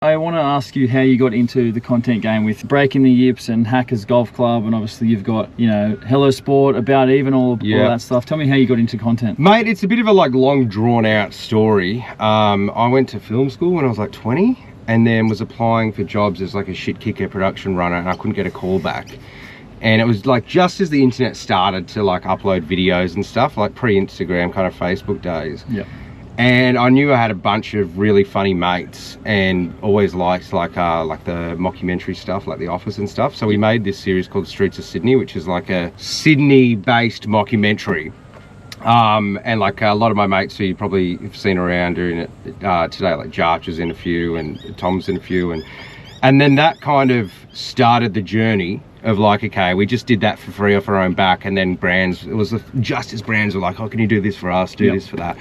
I want to ask you how you got into the content game with Breaking the Yips and Hackers Golf Club, and obviously you've got, you know, Hello Sport, About Even, all that stuff. Tell me how you got into content. Mate, it's a bit of a long drawn out story. I went to film school when I was like 20 and then was applying for jobs as like a shit kicker production runner, and I couldn't get a call back. And it was like just as the internet started to like upload videos and stuff, like pre-Instagram kind of Facebook days. Yeah. And I knew I had a bunch of really funny mates and always liked like the mockumentary stuff, like The Office and stuff. So we made this series called Streets of Sydney, which is like a Sydney-based mockumentary. And like a lot of my mates who you probably have seen around doing it today, like Jarch is in a few and Tom's in a few. And then that kind of started the journey of like, okay, we just did that for free off our own back. And then brands, it was just as brands were like, oh, can you do this for us, do this for that?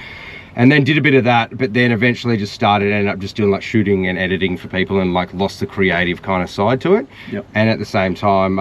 And then did a bit of that, but then eventually just ended up just doing like shooting and editing for people, and like lost the creative kind of side to it. Yep. And at the same time,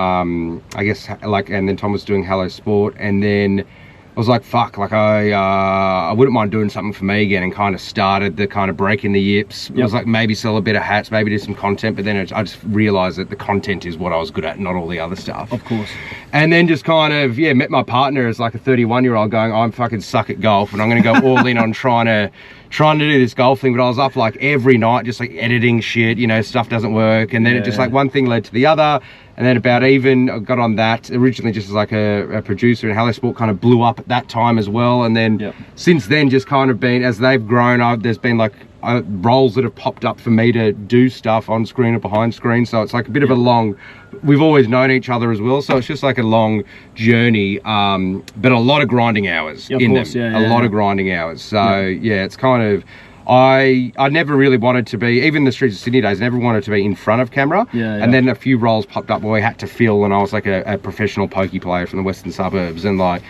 I guess like, and then Tom was doing Hello Sport, and then I was like, fuck, like I wouldn't mind doing something for me again, and kind of started the kind of Breaking the Yips. It was like maybe sell a bit of hats, maybe do some content, but then I just realized that the content is what I was good at, not all the other stuff. Of course. And then just kind of, met my partner as like a 31-year-old going, I'm fucking suck at golf and I'm going to go all in on trying to do this golf thing. But I was up like every night, just like editing shit, stuff doesn't work. And then it just like one thing led to the other. And then About Even, I got on that originally just as like a producer, and Hello Sport kind of blew up at that time as well. And then since then, just kind of been, as they've grown, there's been like roles that have popped up for me to do stuff on screen or behind screen. So it's like a bit of a long, we've always known each other as well. So it's just like a long journey, but a lot of grinding hours in them. A lot of grinding hours. So it's kind of, I never really wanted to be, even the Streets of Sydney days, never wanted to be in front of camera. And then a few roles popped up where we had to fill, and I was like a professional pokey player from the western suburbs, and like,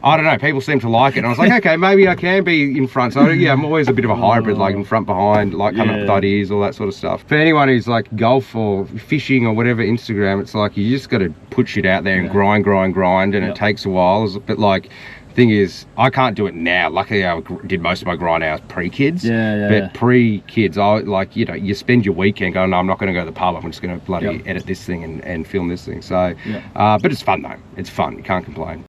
I don't know, people seem to like it. And I was like, okay, maybe I can be in front. So I'm always a bit of a hybrid, like in front, behind, like coming up with ideas, all that sort of stuff. For anyone who's like golf or fishing or whatever, Instagram, it's like, you just got to put shit out there and grind, and it takes a while. But like, thing is, I can't do it now. Luckily, I did most of my grind hours pre-kids. But pre-kids, I like, you spend your weekend going, no, I'm not going to go to the pub. I'm just going to bloody edit this thing and film this thing. So, but it's fun though. It's fun. You can't complain.